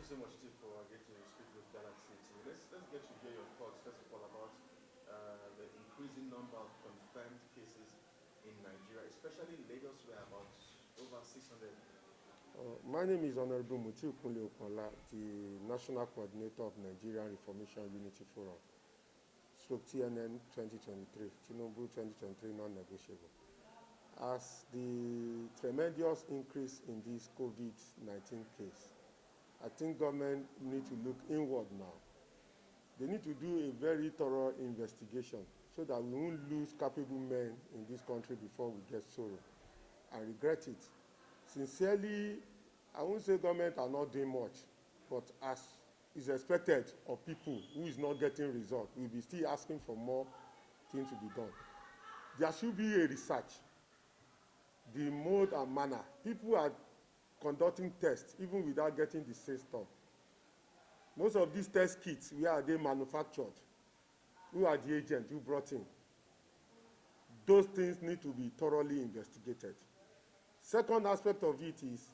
so much, Steve, for getting to speak with Galaxy TV. Let's get to hear your thoughts, first of all, about the increasing number of confirmed cases in Nigeria, especially in Lagos, where about over 600. My name is Honorable Mutiu Kunle Okonla, the National Coordinator of Nigerian Reformation Unity Forum, stroke TNN 2023, Tinubu 2023 non-negotiable. As the tremendous increase in this COVID-19 case, I think government need to look inward now. They need to do a very thorough investigation so that we won't lose capable men in this country before we get sorrow. I regret it. Sincerely, I won't say government are not doing much, but as is expected of people who is not getting results, we'll be still asking for more things to be done. There should be a research, the mode and manner. People are conducting tests even without getting the system. Most of these test kits, where are they manufactured? Who are the agents who brought in? Those things need to be thoroughly investigated. Second aspect of it is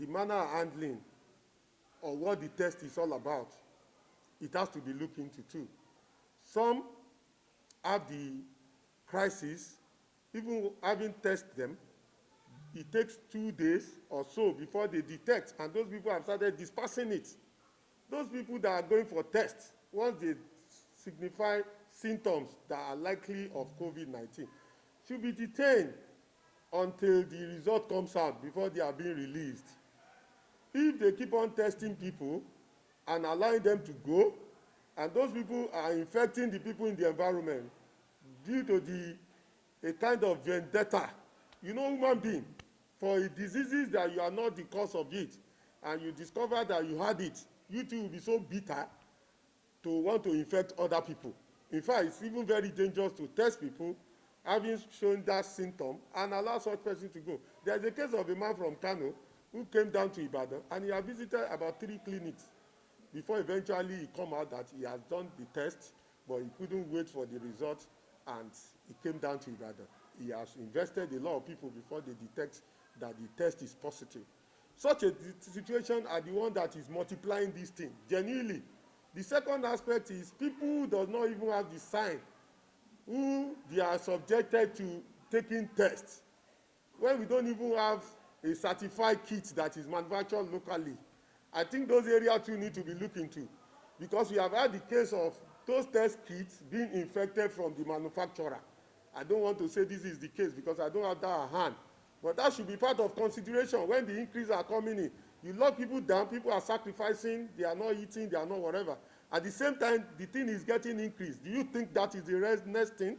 the manner of handling or what the test is all about. It has to be looked into too. Some have the crisis, even having tested them, it takes 2 days or so before they detect, and those people have started dispersing it. Those people that are going for tests, once they signify symptoms that are likely of COVID-19, should be detained until the result comes out before they are being released. If they keep on testing people and allowing them to go, and those people are infecting the people in the environment due to a kind of vendetta, human being, for diseases that you are not the cause of it, and you discover that you had it, you too will be so bitter to want to infect other people. In fact, it's even very dangerous to test people having shown that symptom and allow such person to go. There's a case of a man from Kano who came down to Ibadan, and he had visited about 3 clinics before eventually he come out that he has done the test, but he couldn't wait for the result, and he came down to Ibadan. He has invested a lot of people before they detect that the test is positive. Such a situation are the one that is multiplying this thing, genuinely. The second aspect is people who does not even have the sign, who they are subjected to taking tests, when we don't even have a certified kit that is manufactured locally. I think those areas too need to be looked into, because we have had the case of those test kits being infected from the manufacturer. I don't want to say this is the case because I don't have that at hand, but that should be part of consideration when the increase are coming in. You lock people down, people are sacrificing, they are not eating, they are not whatever. At the same time, the thing is getting increased. Do you think that is the next thing?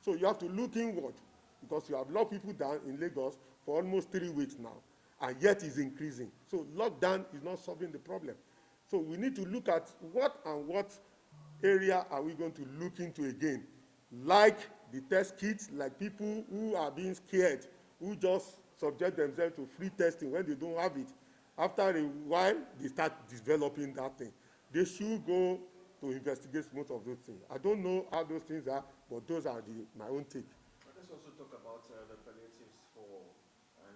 So you have to look inward, because you have locked people down in Lagos for almost 3 weeks now, and yet it's increasing. So lockdown is not solving the problem. So we need to look at what area are we going to look into again, like the test kits, like people who are being scared, who just subject themselves to free testing when they don't have it. After a while, they start developing that thing. They should go to investigate most of those things. I don't know how those things are, but those are my own take. Let's also talk about the palliatives for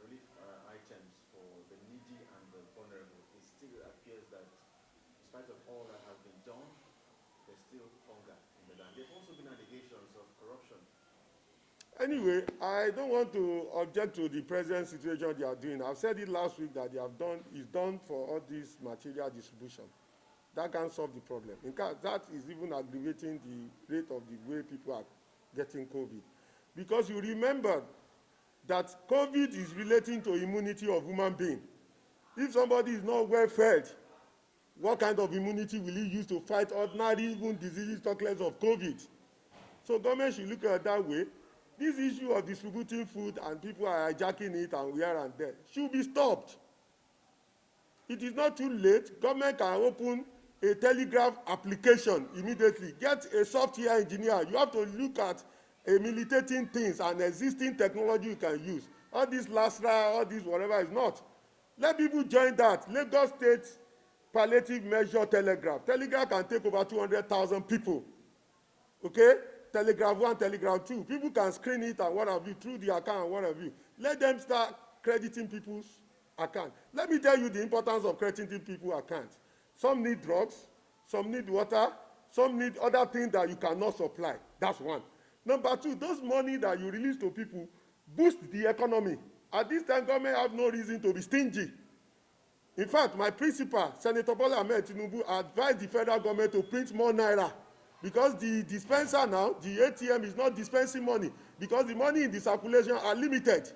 relief items for the needy and the vulnerable. It still appears that, in spite of all that has been done, there's still hunger in the land. There have also been allegations of corruption. Anyway, I don't want to object to the present situation they are doing. I've said it last week that is done for all this material distribution. That can't solve the problem. In fact, that is even aggravating the rate of the way people are getting COVID. Because you remember that COVID is relating to immunity of human being. If somebody is not well fed, what kind of immunity will he use to fight ordinary even diseases, talk less of COVID? So government should look at it that way. This issue of distributing food and people are hijacking it and here and there should be stopped. It is not too late. Government can open a telegraph application immediately. Get a software engineer. You have to look at militating things and existing technology you can use. All this LASRA, all this whatever is not. Let people join that. Lagos State Palliative Measure Telegraph. Telegraph can take over 200,000 people. Okay? Telegraph 1, Telegraph 2. People can screen it and what have you through the account and what have you. Let them start crediting people's account. Let me tell you the importance of crediting people's account. Some need drugs, some need water, some need other things that you cannot supply. That's one. Number two, those money that you release to people boost the economy. At this time, government have no reason to be stingy. In fact, my principal, Senator Bola Ahmed Tinubu, advised the federal government to print more naira because the dispenser now, the ATM, is not dispensing money because the money in the circulation are limited.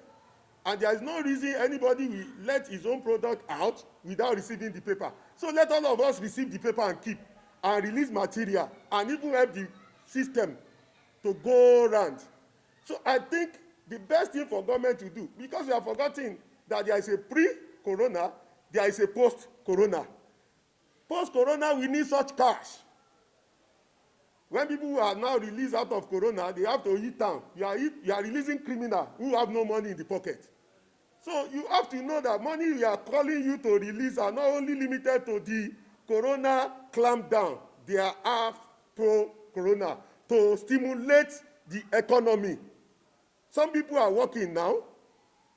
And there is no reason anybody will let his own product out without receiving the paper. So let all of us receive the paper and keep and release material and even help the system to go round. So I think the best thing for government to do, because we have forgotten that there is a pre-corona, there is a post-corona. Post-corona, we need such cash. When people are now released out of corona, they have to eat down. You are releasing criminals who have no money in the pocket. So you have to know that money we are calling you to release are not only limited to the corona clamp down. They are pro-corona to stimulate the economy. Some people are working now.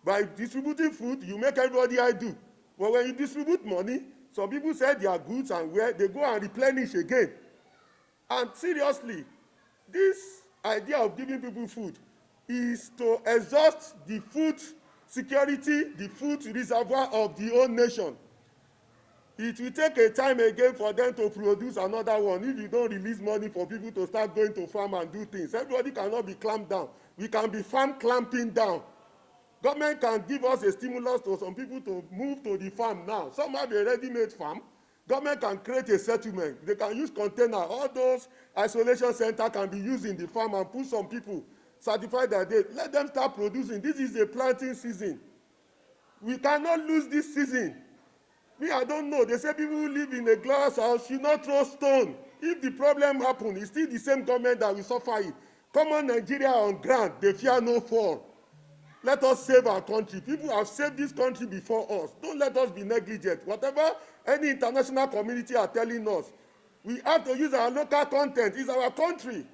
By distributing food, you make everybody do. But when you distribute money, some people sell their goods and where they go and replenish again. And seriously, this idea of giving people food is to exhaust the food security, the food reservoir of the whole nation. It will take a time again for them to produce another one if you don't release money for people to start going to farm and do things. Everybody cannot be clamped down. We can be farm clamping down. Government can give us a stimulus to some people to move to the farm now. Some have a ready-made farm. Government can create a settlement. They can use container. All those isolation centers can be used in the farm and put some people, certify that they let them start producing. This is a planting season. We cannot lose this season. I don't know. They say people who live in a glass house should not throw stone. If the problem happens, it's still the same government that will suffer it. Common Nigeria on ground, they fear no fall. Let us save our country. People have saved this country before us. Don't let us be negligent. Whatever any international community are telling us, we have to use our local content. It's our country.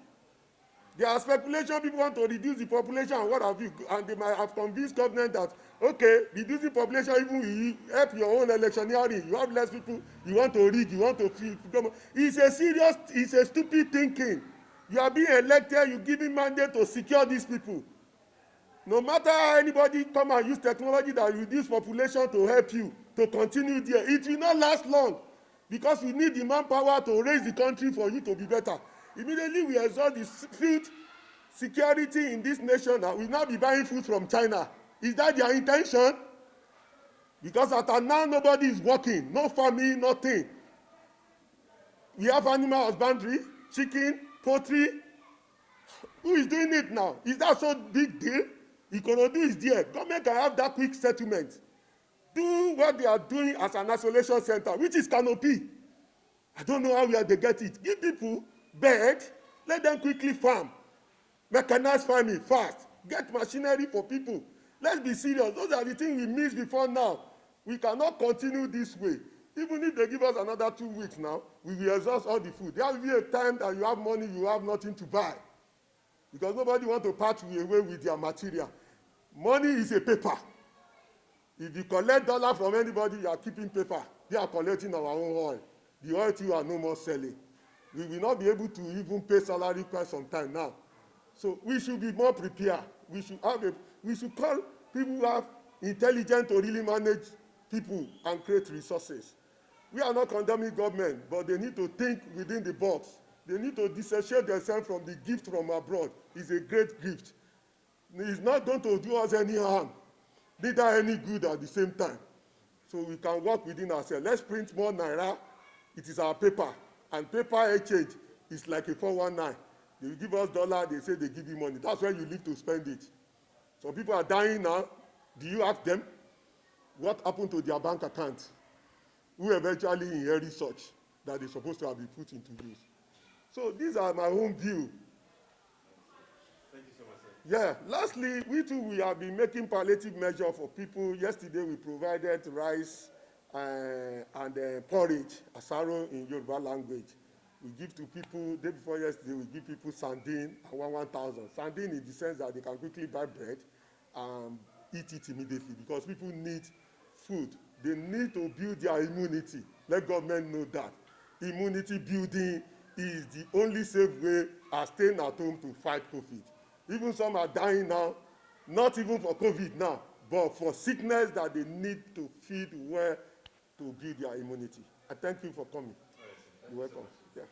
There are speculation people want to reduce the population and what have you, and they might have convinced government that, okay, reducing population even will help your own electioneering. You have less people, you want to rig, you want to feel. It's a stupid thinking. You are being elected, you giving mandate to secure these people. No matter how anybody come and use technology that reduce population to help you to continue there, it will not last long because we need the manpower to raise the country for you to be better. Immediately we exhaust the food security in this nation and we now be buying food from China. Is that their intention? Because at now nobody is working, no farming, nothing. We have animal husbandry, chicken, poultry. Who is doing it now? Is that so big deal? Ikorodu is there. Government can have that quick settlement. Do what they are doing as an isolation center, which is canopy. I don't know how they get it. Give people bed, let them quickly farm. Mechanized farming fast. Get machinery for people. Let's be serious. Those are the things we missed before now. We cannot continue this way. Even if they give us another 2 weeks now, we will exhaust all the food. There will be a time that you have money, you have nothing to buy. Because nobody wants to part away with their material. Money is a paper. If you collect dollar from anybody, you are keeping paper. They are collecting our own oil. The oil too are no more selling. We will not be able to even pay salary quite some time now. So we should be more prepared. We should call people who have intelligence to really manage people and create resources. We are not condemning government, but they need to think within the box. They need to dissociate themselves from the gift from abroad. It's a great gift. It's not going to do us any harm, neither any good at the same time. So we can work within ourselves. Let's print more naira. It is our paper. And paper exchange is like a 419. They will give us dollar, they say they give you money. That's where you live to spend it. Some people are dying now. Do you ask them what happened to their bank account? Who eventually inherit such that they're supposed to have been put into use? So these are my own view. Thank you so much, sir. Yeah. Lastly, we have been making palliative measure for people. Yesterday we provided rice and porridge, asaro in Yoruba language. We give to people, day before yesterday, we give people sardine and 1,000. Sardine in the sense that they can quickly buy bread and eat it immediately because people need food They need to build their immunity. Let government know that. Immunity building is the only safe way as staying at home to fight COVID. Even some are dying now, not even for COVID now, but for sickness that they need to feed well to build their immunity. I thank you for coming. All right, sir. Thank You're you so welcome. much. Yeah.